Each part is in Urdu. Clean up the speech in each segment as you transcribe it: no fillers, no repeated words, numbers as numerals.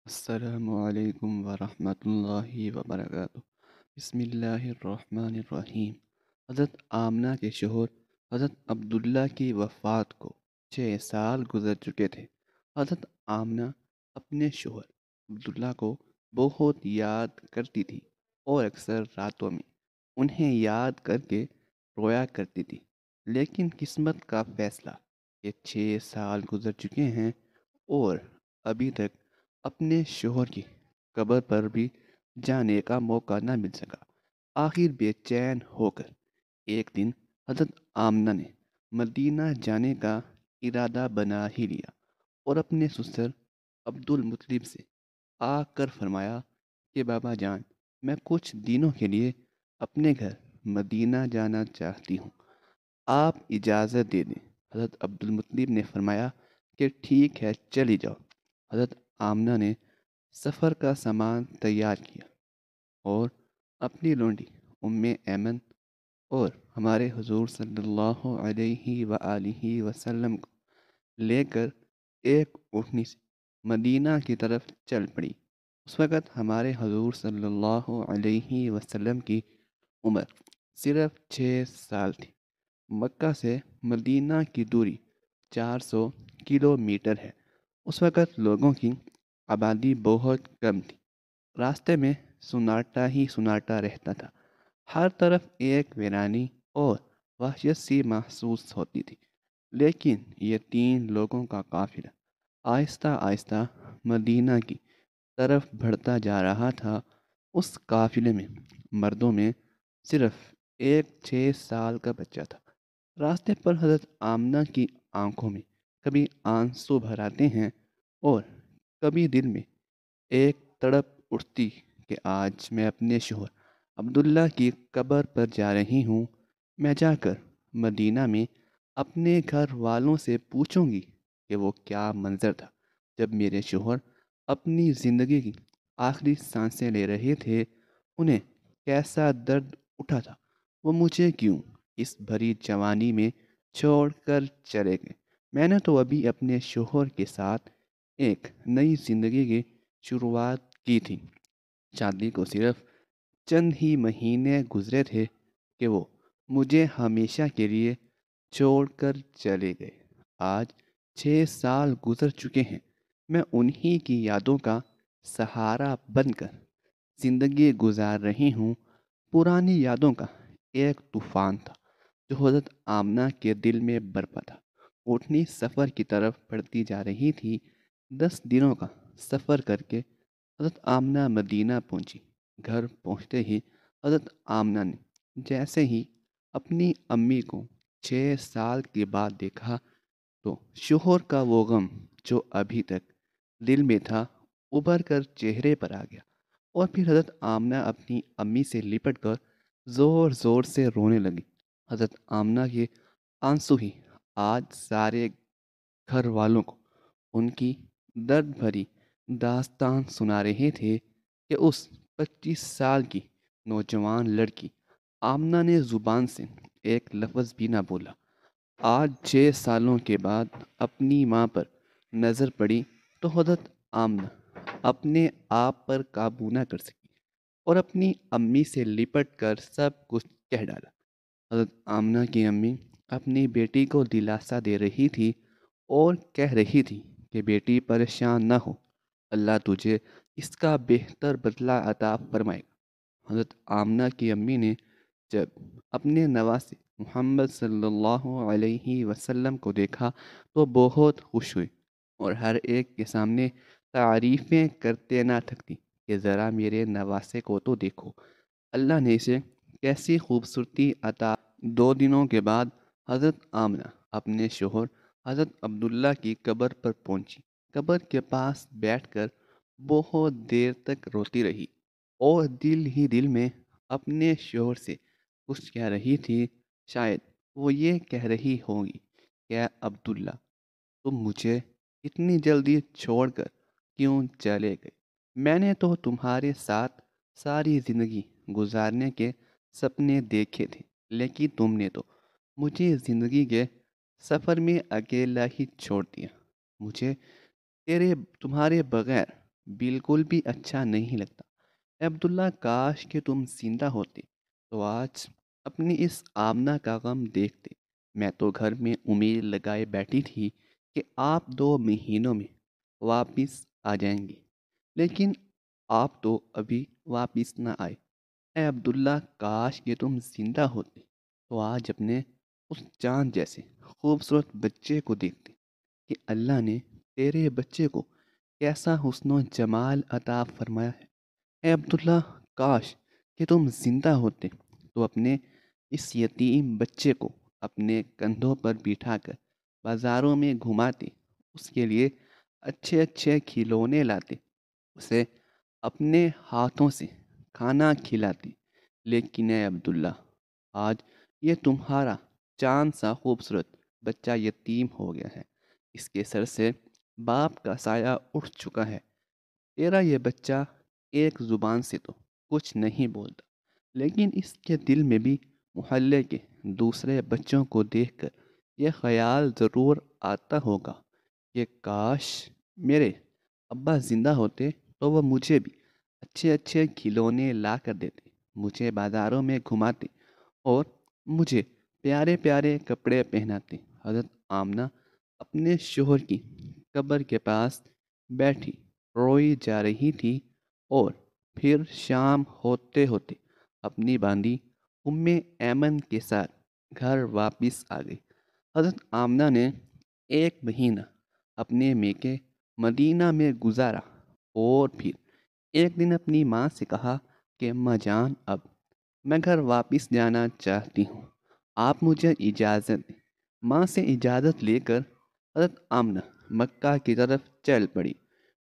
السلام علیکم ورحمۃ اللہ وبرکاتہ۔ بسم اللہ الرحمن الرحیم۔ حضرت آمنہ کے شوہر حضرت عبداللہ کی وفات کو 6 سال گزر چکے تھے۔ حضرت آمنہ اپنے شوہر عبداللہ کو بہت یاد کرتی تھی اور اکثر راتوں میں انہیں یاد کر کے رویا کرتی تھی۔ لیکن قسمت کا فیصلہ کہ 6 سال گزر چکے ہیں اور ابھی تک اپنے شوہر کی قبر پر بھی جانے کا موقع نہ مل سکا۔ آخر بے چین ہو کر ایک دن حضرت آمنہ نے مدینہ جانے کا ارادہ بنا ہی لیا اور اپنے سسر عبد المطلب سے آ کر فرمایا کہ بابا جان، میں کچھ دنوں کے لیے اپنے گھر مدینہ جانا چاہتی ہوں، آپ اجازت دے دیں۔ حضرت عبد المطلب نے فرمایا کہ ٹھیک ہے، چلی جاؤ۔ حضرت آمنہ نے سفر کا سامان تیار کیا اور اپنی لونڈی ام ایمن اور ہمارے حضور صلی اللہ علیہ وآلہ وسلم کو لے کر ایک اونٹنی سے مدینہ کی طرف چل پڑی۔ اس وقت ہمارے حضور صلی اللہ علیہ وسلم کی عمر صرف 6 سال تھی۔ مکہ سے مدینہ کی دوری 400 کلومیٹر ہے۔ اس وقت لوگوں کی آبادی بہت کم تھی۔ راستے میں سناٹا ہی سناٹا رہتا تھا۔ ہر طرف ایک ویرانی اور وحشت سی محسوس ہوتی تھی۔ لیکن یہ 3 لوگوں کا قافلہ آہستہ آہستہ مدینہ کی طرف بڑھتا جا رہا تھا۔ اس قافلے میں مردوں میں صرف ایک 6 سال کا بچہ تھا۔ راستے پر حضرت آمنہ کی آنکھوں میں کبھی آنسو بھر آتے ہیں اور کبھی دل میں ایک تڑپ اٹھتی کہ آج میں اپنے شوہر عبداللہ کی قبر پر جا رہی ہوں۔ میں جا کر مدینہ میں اپنے گھر والوں سے پوچھوں گی کہ وہ کیا منظر تھا جب میرے شوہر اپنی زندگی کی آخری سانسیں لے رہے تھے، انہیں کیسا درد اٹھا تھا، وہ مجھے کیوں اس بھری جوانی میں چھوڑ کر چلے گئے۔ میں نے تو ابھی اپنے شوہر کے ساتھ ایک نئی زندگی کی شروعات کی تھی۔ شادی کو صرف چند ہی مہینے گزرے تھے کہ وہ مجھے ہمیشہ کے لیے چھوڑ کر چلے گئے۔ آج 6 سال گزر چکے ہیں۔ میں انہی کی یادوں کا سہارا بن کر زندگی گزار رہی ہوں۔ پرانی یادوں کا ایک طوفان تھا جو حضرت آمنہ کے دل میں برپا تھا۔ اونٹنی سفر کی طرف بڑھتی جا رہی تھی۔ 10 دنوں کا سفر کر کے حضرت آمنہ مدینہ پہنچی۔ گھر پہنچتے ہی حضرت آمنہ نے جیسے ہی اپنی امی کو 6 سال کے بعد دیکھا تو شوہر کا وہ غم جو ابھی تک دل میں تھا ابھر کر چہرے پر آ گیا، اور پھر حضرت آمنہ اپنی امی سے لپٹ کر زور زور سے رونے لگی۔ حضرت آمنہ کے آنسو ہی آج سارے گھر والوں کو ان کی درد بھری داستان سنا رہے تھے کہ اس 25 سال کی نوجوان لڑکی آمنہ نے زبان سے ایک لفظ بھی نہ بولا۔ آج 6 سالوں کے بعد اپنی ماں پر نظر پڑی تو حضرت آمنہ اپنے آپ پر قابو نہ کر سکی اور اپنی امی سے لپٹ کر سب کچھ کہہ ڈالا۔ حضرت آمنہ کی امی اپنی بیٹی کو دلاسا دے رہی تھی اور کہہ رہی تھی کہ بیٹی پریشان نہ ہو، اللہ تجھے اس کا بہتر بدلہ عطا فرمائے گا۔ حضرت آمنہ کی امی نے جب اپنے نواسے محمد صلی اللہ علیہ وسلم کو دیکھا تو بہت خوش ہوئی اور ہر ایک کے سامنے تعریفیں کرتے نہ تھکتی کہ ذرا میرے نواسے کو تو دیکھو، اللہ نے اسے کیسی خوبصورتی عطا۔ 2 دنوں کے بعد حضرت آمنہ اپنے شوہر حضرت عبداللہ کی قبر پر پہنچی۔ قبر کے پاس بیٹھ کر بہت دیر تک روتی رہی اور دل ہی دل میں اپنے شوہر سے کچھ کہہ رہی تھی۔ شاید وہ یہ کہہ رہی ہوگی کہ عبداللہ، تم مجھے اتنی جلدی چھوڑ کر کیوں چلے گئے؟ میں نے تو تمہارے ساتھ ساری زندگی گزارنے کے سپنے دیکھے تھے، لیکن تم نے تو مجھے زندگی کے سفر میں اکیلا ہی چھوڑ دیا۔ مجھے تمہارے بغیر بالکل بھی اچھا نہیں لگتا۔ اے عبداللہ، کاش کہ تم زندہ ہوتے تو آج اپنی اس آمنہ کا غم دیکھتے۔ میں تو گھر میں امید لگائے بیٹھی تھی کہ آپ 2 مہینوں میں واپس آ جائیں گے، لیکن آپ تو ابھی واپس نہ آئے۔ اے عبداللہ، کاش کہ تم زندہ ہوتے تو آج اپنے اس چاند جیسے خوبصورت بچے کو دیکھتے کہ اللہ نے تیرے بچے کو کیسا حسن و جمال عطا فرمایا ہے۔ اے عبداللہ، کاش کہ تم زندہ ہوتے تو اپنے اس یتیم بچے کو اپنے کندھوں پر بٹھا کر بازاروں میں گھماتے، اس کے لیے اچھے اچھے کھلونے لاتے، اسے اپنے ہاتھوں سے کھانا کھلاتے۔ لیکن اے عبداللہ، آج یہ تمہارا چاند سا خوبصورت بچہ یتیم ہو گیا ہے، اس کے سر سے باپ کا سایہ اٹھ چکا ہے۔ تیرا یہ بچہ ایک زبان سے تو کچھ نہیں بولتا، لیکن اس کے دل میں بھی محلے کے دوسرے بچوں کو دیکھ کر یہ خیال ضرور آتا ہوگا کہ کاش میرے ابا زندہ ہوتے تو وہ مجھے بھی اچھے اچھے کھلونے لا کر دیتے، مجھے بازاروں میں گھماتے اور مجھے پیارے پیارے کپڑے پہناتے۔ حضرت آمنہ اپنے شوہر کی قبر کے پاس بیٹھی روئی جا رہی تھی، اور پھر شام ہوتے ہوتے اپنی باندی ام ایمن کے ساتھ گھر واپس آ گئی۔ حضرت آمنہ نے 1 مہینہ اپنے میکے مدینہ میں گزارا، اور پھر ایک دن اپنی ماں سے کہا کہ اماں جان، اب میں گھر واپس جانا چاہتی ہوں، آپ مجھے اجازت دیں۔ ماں سے اجازت لے کر حضرت آمنہ مکہ کی طرف چل پڑی۔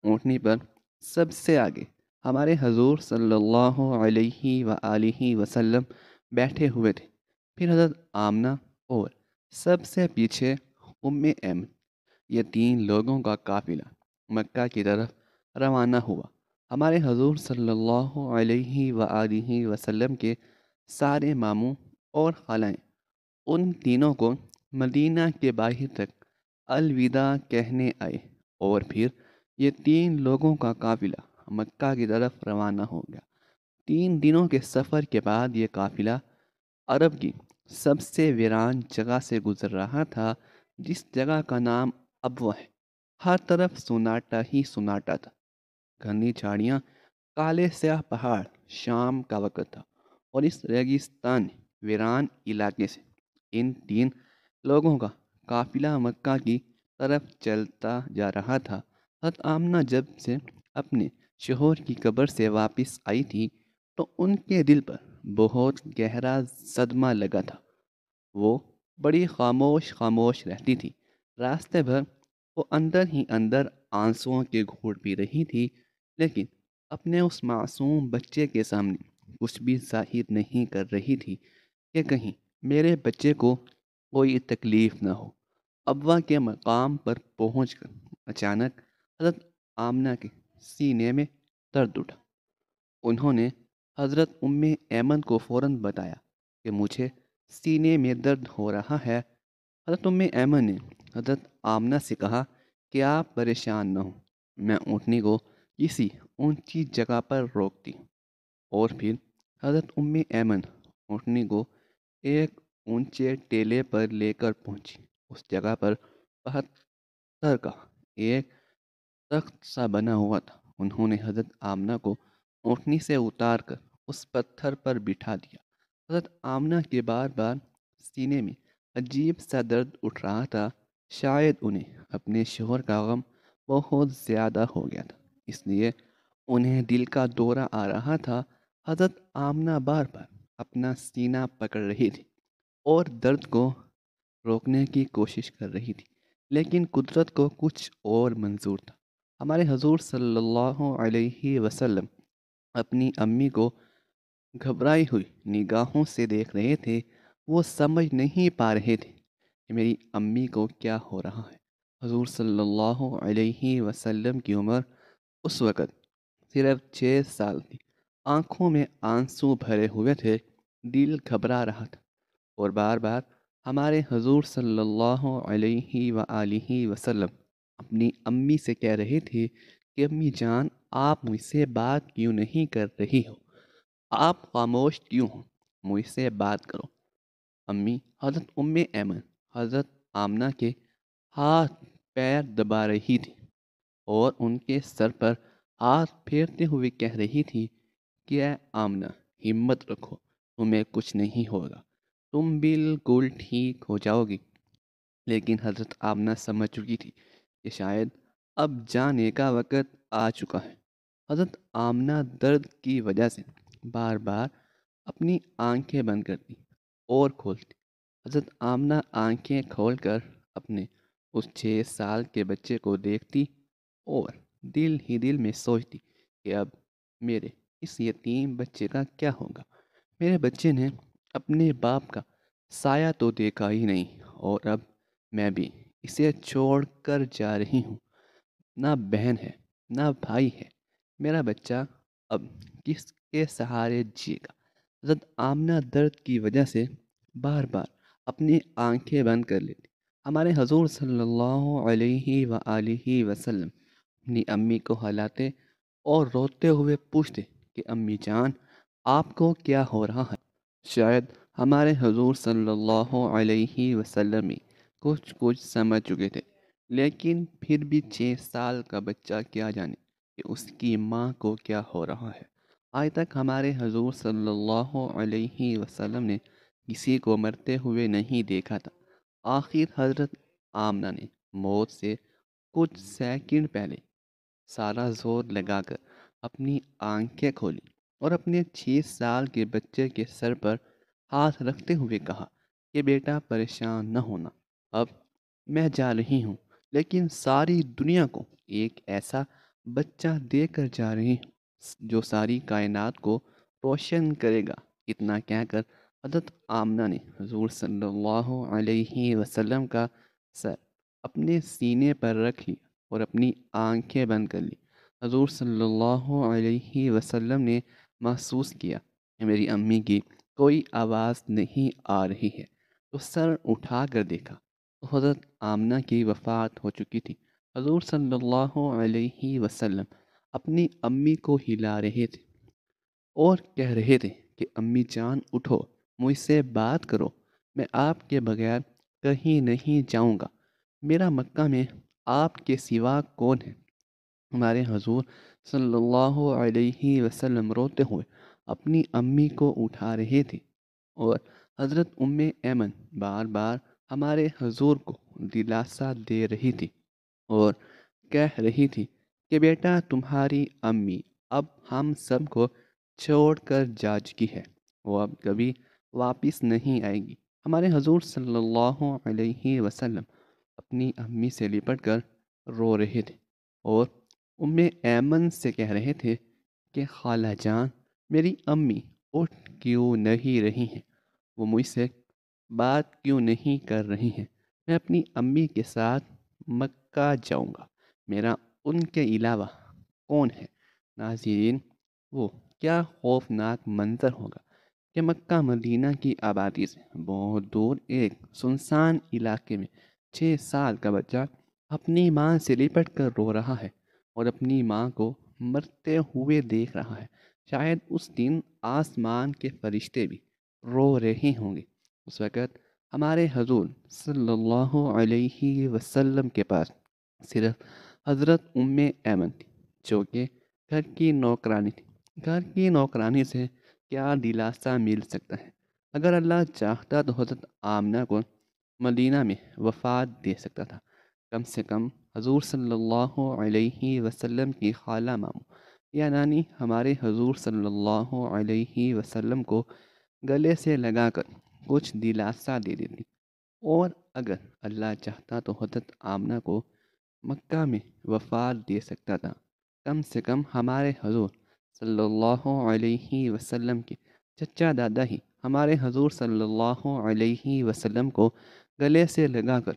اونٹنی پر سب سے آگے ہمارے حضور صلی اللہ علیہ وآلہ وسلم بیٹھے ہوئے تھے، پھر حضرت آمنہ، اور سب سے پیچھے ام ایمن۔ یہ 3 لوگوں کا قافلہ مکہ کی طرف روانہ ہوا۔ ہمارے حضور صلی اللہ علیہ وآلہ وسلم کے سارے ماموں اور خالائیں ان تینوں کو مدینہ کے باہر تک الوداع کہنے آئے، اور پھر یہ 3 لوگوں کا قافلہ مکہ کی طرف روانہ ہو گیا۔ 3 دنوں کے سفر کے بعد یہ قافلہ عرب کی سب سے ویران جگہ سے گزر رہا تھا، جس جگہ کا نام ابوا ہے۔ ہر طرف سناٹا ہی سناٹا تھا، گھنی جھاڑیاں، کالے سیاہ پہاڑ۔ شام کا وقت تھا، اور اس ریگستان ویران علاقے سے ان 3 لوگوں کا قافلہ مکہ کی طرف چلتا جا رہا تھا۔ حضرت آمنہ جب سے اپنے شوہر کی قبر سے واپس آئی تھی تو ان کے دل پر بہت گہرا صدمہ لگا تھا۔ وہ بڑی خاموش خاموش رہتی تھی، راستے بھر وہ اندر ہی اندر آنسوؤں کے گھونٹ پی رہی تھی، لیکن اپنے اس معصوم بچے کے سامنے کچھ بھی ظاہر نہیں کر رہی تھی کہ کہیں میرے بچے کو کوئی تکلیف نہ ہو۔ ابوا کے مقام پر پہنچ کر اچانک حضرت آمنہ کے سینے میں درد اٹھا۔ انہوں نے حضرت ام ایمن کو فوراً بتایا کہ مجھے سینے میں درد ہو رہا ہے۔ حضرت ام ایمن نے حضرت آمنہ سے کہا کہ آپ پریشان نہ ہوں، میں اونٹنی کو کسی اونچی جگہ پر روکتی ہوں۔ اور پھر حضرت ام ایمن اونٹنی کو ایک اونچے ٹیلے پر لے کر پہنچی۔ اس جگہ پر پتھر کا ایک تخت سا بنا ہوا تھا۔ انہوں نے حضرت آمنہ کو اونٹنی سے اتار کر اس پتھر پر بٹھا دیا۔ حضرت آمنہ کے بار بار سینے میں عجیب سا درد اٹھ رہا تھا، شاید انہیں اپنے شوہر کا غم بہت زیادہ ہو گیا تھا، اس لیے انہیں دل کا دورہ آ رہا تھا۔ حضرت آمنہ بار بار اپنا سینہ پکڑ رہی تھی اور درد کو روکنے کی کوشش کر رہی تھی، لیکن قدرت کو کچھ اور منظور تھا۔ ہمارے حضور صلی اللہ علیہ وسلم اپنی امی کو گھبرائی ہوئی نگاہوں سے دیکھ رہے تھے۔ وہ سمجھ نہیں پا رہے تھے کہ میری امی کو کیا ہو رہا ہے۔ حضور صلی اللہ علیہ وسلم کی عمر اس وقت صرف 6 سال تھی۔ آنکھوں میں آنسو بھرے ہوئے تھے، دل گھبرا رہا تھا، اور بار بار ہمارے حضور صلی اللہ علیہ وآلہ وسلم اپنی امی سے کہہ رہے تھے کہ امی جان، آپ مجھ سے بات کیوں نہیں کر رہی ہو؟ آپ خاموش کیوں ہو؟ مجھ سے بات کرو۔ امی حضرت ایمن حضرت آمنہ کے ہاتھ پیر دبا رہی تھی اور ان کے سر پر ہاتھ پھیرتے ہوئے کہہ رہی تھی کہ اے آمنہ، ہمت رکھو، تمہیں کچھ نہیں ہوگا، تم بالکل ٹھیک ہو جاؤ گی۔ لیکن حضرت آمنہ سمجھ چکی تھی کہ شاید اب جانے کا وقت آ چکا ہے۔ حضرت آمنہ درد کی وجہ سے بار بار اپنی آنکھیں بند کرتی اور کھولتی۔ حضرت آمنہ آنکھیں کھول کر اپنے اس 6 سال کے بچے کو دیکھتی اور دل ہی دل میں سوچتی کہ اب میرے اس یتیم بچے کا کیا ہوگا۔ میرے بچے نے اپنے باپ کا سایہ تو دیکھا ہی نہیں، اور اب میں بھی اسے چھوڑ کر جا رہی ہوں۔ نہ بہن ہے، نہ بھائی ہے، میرا بچہ اب کس کے سہارے جیے گا؟ حضرت آمنہ درد کی وجہ سے بار بار اپنی آنکھیں بند کر لیتی۔ ہمارے حضور صلی اللہ علیہ وآلہ وسلم اپنی امی کو ہلاتے اور روتے ہوئے پوچھتے کہ امی جان، آپ کو کیا ہو رہا ہے؟ شاید ہمارے حضور صلی اللہ علیہ وسلم کچھ سمجھ چکے تھے، لیکن پھر بھی 6 سال کا بچہ کیا جانے کہ اس کی ماں کو کیا ہو رہا ہے۔ آج تک ہمارے حضور صلی اللہ علیہ وسلم نے کسی کو مرتے ہوئے نہیں دیکھا تھا۔ آخر حضرت آمنہ نے موت سے کچھ سیکنڈ پہلے سارا زور لگا کر اپنی آنکھیں کھولی اور اپنے 6 سال کے بچے کے سر پر ہاتھ رکھتے ہوئے کہا کہ بیٹا پریشان نہ ہونا، اب میں جا رہی ہوں، لیکن ساری دنیا کو ایک ایسا بچہ دے کر جا رہی ہوں جو ساری کائنات کو روشن کرے گا۔ اتنا کہہ کر حضرت آمنہ نے حضور صلی اللہ علیہ وسلم کا سر اپنے سینے پر رکھ لیا اور اپنی آنکھیں بند کر لی۔ حضور صلی اللہ علیہ وسلم نے محسوس کیا کہ میری امی کی کوئی آواز نہیں آ رہی ہے، تو سر اٹھا کر دیکھا تو حضرت آمنہ کی وفات ہو چکی تھی۔ حضور صلی اللہ علیہ وسلم اپنی امی کو ہلا رہے تھے اور کہہ رہے تھے کہ امی جان اٹھو، مجھ سے بات کرو، میں آپ کے بغیر کہیں نہیں جاؤں گا، میرا مکہ میں آپ کے سوا کون ہے؟ ہمارے حضور صلی اللہ علیہ وسلم روتے ہوئے اپنی امی کو اٹھا رہے تھے، اور حضرت ایمن بار بار ہمارے حضور کو دلاسا دے رہی تھی اور کہہ رہی تھی کہ بیٹا تمہاری امی اب ہم سب کو چھوڑ کر جا چکی ہے، وہ اب کبھی واپس نہیں آئے گی۔ ہمارے حضور صلی اللہ علیہ وسلم اپنی امی سے لپٹ کر رو رہے تھے اور ایمن سے کہہ رہے تھے کہ خالہ جان، میری امی اٹھ کیوں نہیں رہی ہیں؟ وہ مجھ سے بات کیوں نہیں کر رہی ہیں؟ میں اپنی امی کے ساتھ مکہ جاؤں گا، میرا ان کے علاوہ کون ہے؟ ناظرین، وہ کیا خوفناک منظر ہوگا کہ مکہ مدینہ کی آبادی سے بہت دور ایک سنسان علاقے میں 6 سال کا بچہ اپنی ماں سے لپٹ کر رو رہا ہے اور اپنی ماں کو مرتے ہوئے دیکھ رہا ہے۔ شاید اس دن آسمان کے فرشتے بھی رو رہے ہوں گے۔ اس وقت ہمارے حضور صلی اللہ علیہ وسلم کے پاس صرف حضرت ایمن تھی، جو کہ گھر کی نوکرانی تھی۔ گھر کی نوکرانی سے کیا دلاسا مل سکتا ہے؟ اگر اللہ چاہتا تو حضرت آمنہ کو مدینہ میں وفات دے سکتا تھا۔ کم سے کم حضور صلی اللہ علیہ وسلم کی خالہ ماموں یا نانی ہمارے حضور صلی اللہ علیہ وسلم کو گلے سے لگا کر کچھ دلاسا دے دیتی، اور اگر اللہ چاہتا تو حضرت آمنہ کو مکہ میں وفات دے سکتا تھا۔ کم سے کم ہمارے حضور صلی اللہ علیہ وسلم کے چچا دادا ہی ہمارے حضور صلی اللہ علیہ وسلم کو گلے سے لگا کر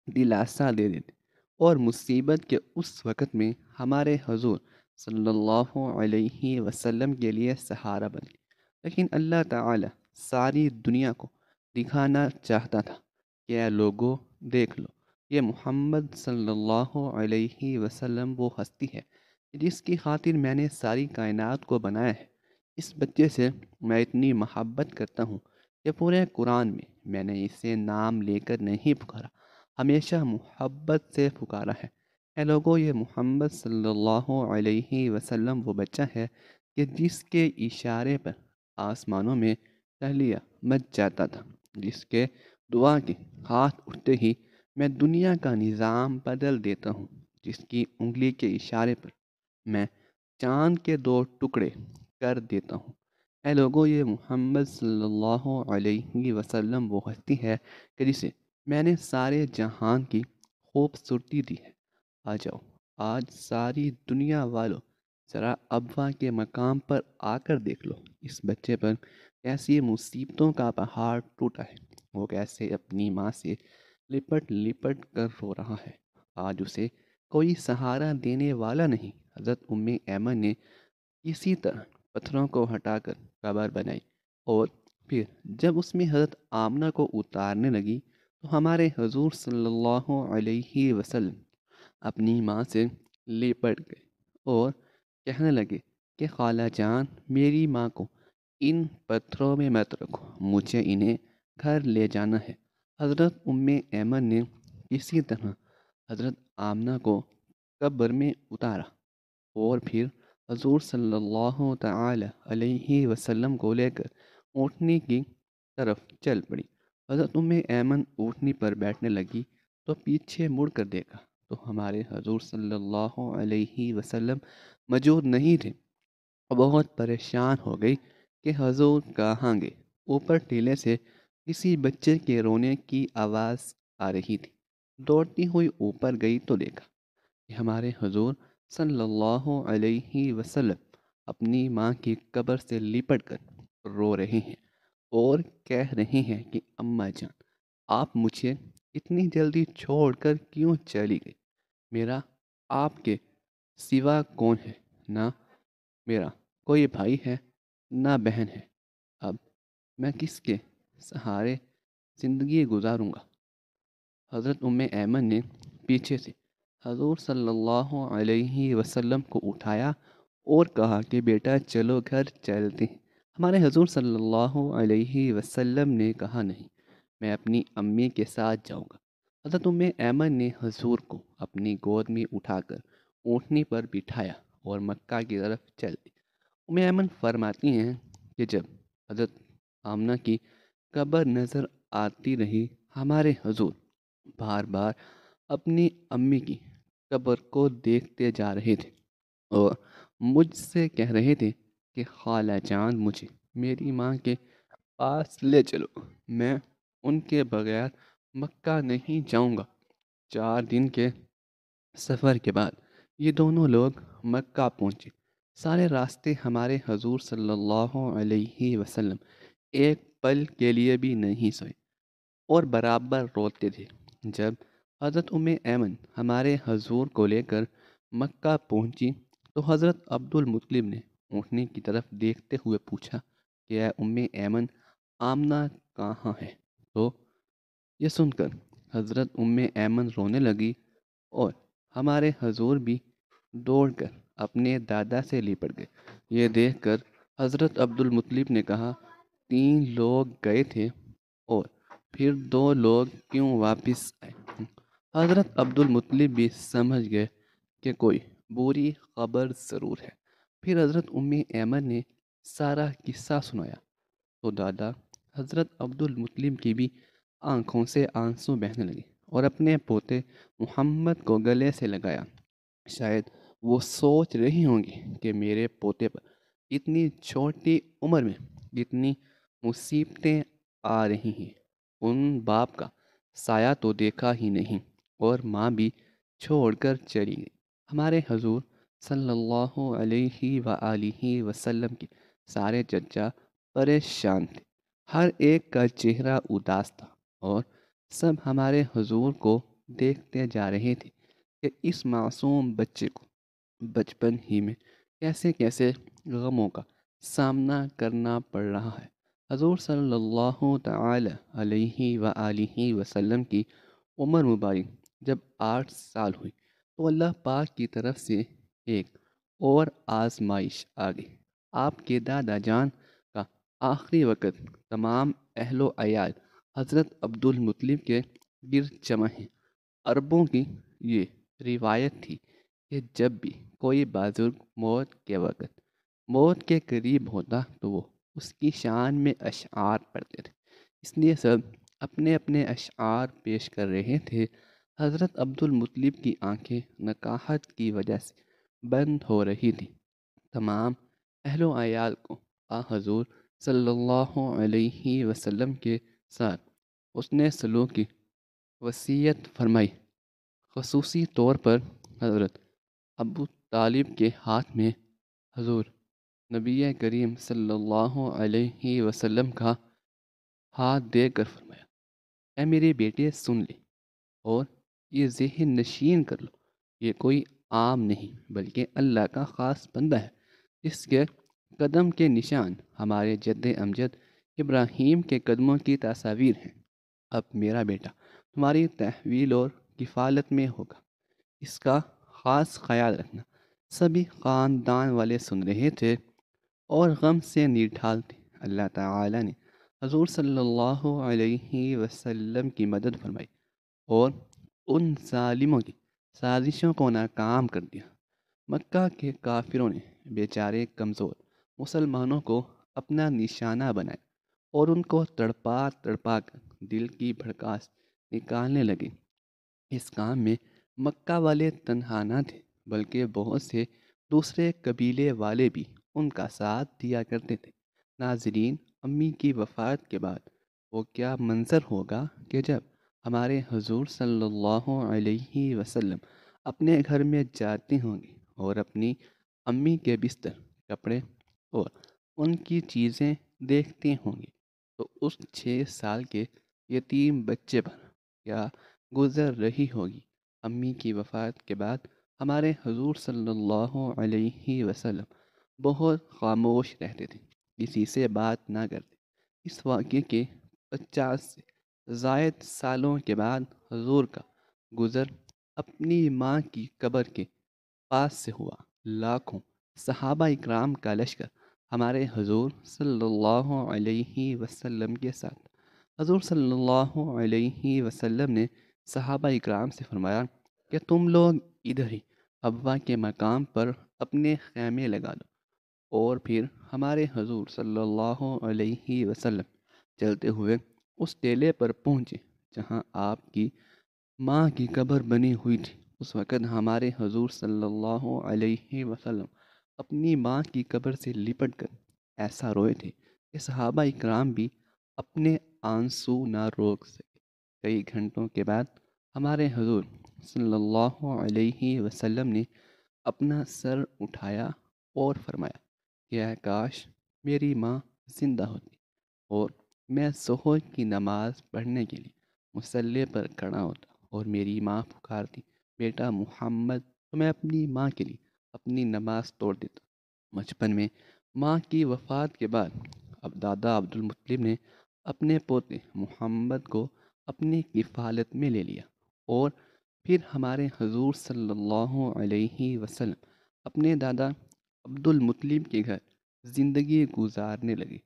دلاسا دے دیتے، اور مصیبت کے اس وقت میں ہمارے حضور صلی اللہ علیہ وسلم کے لیے سہارا بنے۔ لیکن اللہ تعالی ساری دنیا کو دکھانا چاہتا تھا کہ اے لوگو، دیکھ لو، یہ محمد صلی اللہ علیہ وسلم وہ ہستی ہے جس کی خاطر میں نے ساری کائنات کو بنایا ہے۔ اس بچے سے میں اتنی محبت کرتا ہوں کہ پورے قرآن میں نے اسے نام لے کر نہیں پکارا، ہمیشہ محبت سے پکارا ہے۔ اے لوگوں، یہ محمد صلی اللہ علیہ وسلم وہ بچہ ہے کہ جس کے اشارے پر آسمانوں میں تہلیہ مچ جاتا تھا، جس کے دعا کے ہاتھ اٹھتے ہی میں دنیا کا نظام بدل دیتا ہوں، جس کی انگلی کے اشارے پر میں چاند کے دو ٹکڑے کر دیتا ہوں۔ اے لوگوں، یہ محمد صلی اللہ علیہ وسلم وہ ہستی ہے کہ جسے میں نے سارے جہان کی خوبصورتی دی ہے۔ آ جاؤ، آج ساری دنیا والوں ذرا ابا کے مقام پر آ کر دیکھ لو، اس بچے پر کیسی مصیبتوں کا پہاڑ ٹوٹا ہے۔ وہ کیسے اپنی ماں سے لپٹ لپٹ کر رو رہا ہے۔ آج اسے کوئی سہارا دینے والا نہیں۔ حضرت ایمن نے اسی طرح پتھروں کو ہٹا کر قبر بنائی، اور پھر جب اس میں حضرت آمنہ کو اتارنے لگی تو ہمارے حضور صلی اللہ علیہ وسلم اپنی ماں سے لپٹ گئے اور کہنے لگے کہ خالہ جان، میری ماں کو ان پتھروں میں مت رکھو، مجھے انہیں گھر لے جانا ہے۔ حضرت ایمن نے اسی طرح حضرت آمنہ کو قبر میں اتارا اور پھر حضور صلی اللہ تعالی علیہ وسلم کو لے کر اونٹنی کی طرف چل پڑی۔ حضرت ایمن اونٹنی پر بیٹھنے لگی تو پیچھے مڑ کر دیکھا تو ہمارے حضور صلی اللہ علیہ وسلم موجود نہیں تھے۔ بہت پریشان ہو گئی کہ حضور کہاں گئے۔ اوپر ٹیلے سے کسی بچے کے رونے کی آواز آ رہی تھی۔ دوڑتی ہوئی اوپر گئی تو دیکھا کہ ہمارے حضور صلی اللہ علیہ وسلم اپنی ماں کی قبر سے لپٹ کر رو رہے ہیں اور کہہ رہے ہیں کہ اماں جان، آپ مجھے اتنی جلدی چھوڑ کر کیوں چلی گئی؟ میرا آپ کے سوا کون ہے؟ نہ میرا کوئی بھائی ہے، نہ بہن ہے۔ اب میں کس کے سہارے زندگی گزاروں گا؟ حضرت ایمن نے پیچھے سے حضور صلی اللہ علیہ وسلم کو اٹھایا اور کہا کہ بیٹا چلو گھر چلتے ہیں۔ ہمارے حضور صلی اللہ علیہ وسلم نے کہا نہیں، میں اپنی امی کے ساتھ جاؤں گا۔ حضرت ایمن نے حضور کو اپنی گود میں اٹھا کر اونٹنی پر بٹھایا اور مکہ کی طرف چل دی۔ ایمن فرماتی ہیں کہ جب حضرت آمنہ کی قبر نظر آتی رہی، ہمارے حضور بار بار اپنی امی کی قبر کو دیکھتے جا رہے تھے اور مجھ سے کہہ رہے تھے کہ خالہ جان، مجھے میری ماں کے پاس لے چلو، میں ان کے بغیر مکہ نہیں جاؤں گا۔ 4 دن کے سفر کے بعد یہ دونوں لوگ مکہ پہنچے۔ سارے راستے ہمارے حضور صلی اللہ علیہ وسلم ایک پل کے لیے بھی نہیں سوئے اور برابر روتے تھے۔ جب حضرت ایمن ہمارے حضور کو لے کر مکہ پہنچی تو حضرت عبد المطلب نے اونٹنی کی طرف دیکھتے ہوئے پوچھا کہ اے ایمن، آمنہ کہاں ہے؟ تو یہ سن کر حضرت ایمن رونے لگی اور ہمارے حضور بھی دوڑ کر اپنے دادا سے لپٹ گئے۔ یہ دیکھ کر حضرت عبد المطلب نے کہا، 3 لوگ گئے تھے اور پھر 2 لوگ کیوں واپس آئے؟ حضرت عبد المطلب بھی سمجھ گئے کہ کوئی بری خبر ضرور ہے۔ پھر حضرت ایمن نے سارا قصہ سنایا تو دادا حضرت عبد المطلب کی بھی آنکھوں سے آنسو بہنے لگے اور اپنے پوتے محمد کو گلے سے لگایا۔ شاید وہ سوچ رہی ہوں گی کہ میرے پوتے پر اتنی چھوٹی عمر میں اتنی مصیبتیں آ رہی ہیں۔ ان باپ کا سایہ تو دیکھا ہی نہیں اور ماں بھی چھوڑ کر چلی گئی۔ ہمارے حضور صلی اللہ علیہ وآلہ وسلم کے سارے چچا پریشان تھے، ہر ایک کا چہرہ اداس تھا اور سب ہمارے حضور کو دیکھتے جا رہے تھے کہ اس معصوم بچے کو بچپن ہی میں کیسے کیسے غموں کا سامنا کرنا پڑ رہا ہے۔ حضور صلی اللہ تعالی علیہ وآلہ وسلم کی عمر مبارک جب 8 سال ہوئی تو اللہ پاک کی طرف سے ایک اور آزمائش آ گئی۔ آپ کے دادا جان کا آخری وقت تمام اہل و عیال حضرت عبد المطلب کے گرد جمع ہیں۔ عربوں کی یہ روایت تھی کہ جب بھی کوئی بزرگ موت کے قریب ہوتا تو وہ اس کی شان میں اشعار پڑھتے تھے، اس لیے سب اپنے اپنے اشعار پیش کر رہے تھے۔ حضرت عبد المطلب کی آنکھیں نکاہت کی وجہ سے بند ہو رہی تھی۔ تمام اہل و عیال کو حضور صلی اللہ علیہ وسلم کے ساتھ اس نے سلوک کی وصیت فرمائی۔ خصوصی طور پر حضرت ابو طالب کے ہاتھ میں حضور نبی کریم صلی اللہ علیہ وسلم کا ہاتھ دے کر فرمایا، اے میرے بیٹے سن لے اور یہ ذہن نشین کر لو، یہ کوئی عام نہیں بلکہ اللہ کا خاص بندہ ہے، جس کے قدم کے نشان ہمارے جد امجد ابراہیم کے قدموں کی تصاویر ہیں۔ اب میرا بیٹا تمہاری تحویل اور کفالت میں ہوگا، اس کا خاص خیال رکھنا۔ سبھی خاندان والے سن رہے تھے اور غم سے نڈھال تھے۔ اللہ تعالی نے حضور صلی اللہ علیہ وسلم کی مدد فرمائی اور ان ظالموں کی سازشوں کو ناکام کر دیا۔ مکہ کے کافروں نے بیچارے کمزور مسلمانوں کو اپنا نشانہ بنایا اور ان کو تڑپا تڑپا کر دل کی بھڑکاس نکالنے لگے۔ اس کام میں مکہ والے تنہا نہ تھے بلکہ بہت سے دوسرے قبیلے والے بھی ان کا ساتھ دیا کرتے تھے۔ ناظرین، امی کی وفات کے بعد وہ کیا منظر ہوگا کہ جب ہمارے حضور صلی اللہ علیہ وسلم اپنے گھر میں جاتے ہوں گے اور اپنی امی کے بستر، کپڑے اور ان کی چیزیں دیکھتے ہوں گے تو اس 6 سال کے یتیم بچے پر کیا گزر رہی ہوگی۔ امی کی وفات کے بعد ہمارے حضور صلی اللہ علیہ وسلم بہت خاموش رہتے تھے، کسی سے بات نہ کرتے۔ اس واقعے کے 50 سے زائد سالوں کے بعد حضور کا گزر اپنی ماں کی قبر کے پاس سے ہوا۔ لاکھوں صحابہ اکرام کا لشکر ہمارے حضور صلی اللہ علیہ وسلم کے ساتھ۔ حضور صلی اللہ علیہ وسلم نے صحابہ اکرام سے فرمایا کہ تم لوگ ادھر ہی ابوا کے مقام پر اپنے خیمے لگا دو، اور پھر ہمارے حضور صلی اللہ علیہ وسلم چلتے ہوئے اس ٹیلے پر پہنچے جہاں آپ کی ماں کی قبر بنی ہوئی تھی۔ اس وقت ہمارے حضور صلی اللہ علیہ وسلم اپنی ماں کی قبر سے لپٹ کر ایسا روئے تھے کہ صحابہ اکرام بھی اپنے آنسو نہ روک سکے۔ کئی گھنٹوں کے بعد ہمارے حضور صلی اللہ علیہ وسلم نے اپنا سر اٹھایا اور فرمایا کہ اے کاش میری ماں زندہ ہوتی اور میں ظہر کی نماز پڑھنے کے لیے مصلی پر کھڑا ہوتا اور میری ماں پکارتی، بیٹا محمد، تو میں اپنی ماں کے لیے اپنی نماز توڑ دیتا۔ بچپن میں ماں کی وفات کے بعد اب دادا عبد المطلب نے اپنے پوتے محمد کو اپنی کفالت میں لے لیا اور پھر ہمارے حضور صلی اللہ علیہ وسلم اپنے دادا عبد المطلب کے گھر زندگی گزارنے لگے۔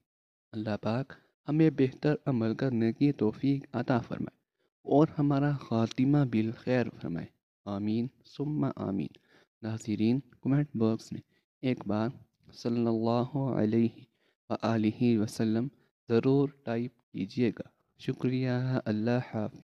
اللہ پاک ہمیں بہتر عمل کرنے کی توفیق عطا فرمائے اور ہمارا خاتمہ بالخیر فرمائے، آمین ثم آمین۔ ناظرین، کمنٹ باکس میں ایک بار صلی اللہ علیہ وآلہ وسلم ضرور ٹائپ کیجیے گا۔ شکریہ، اللہ حافظ۔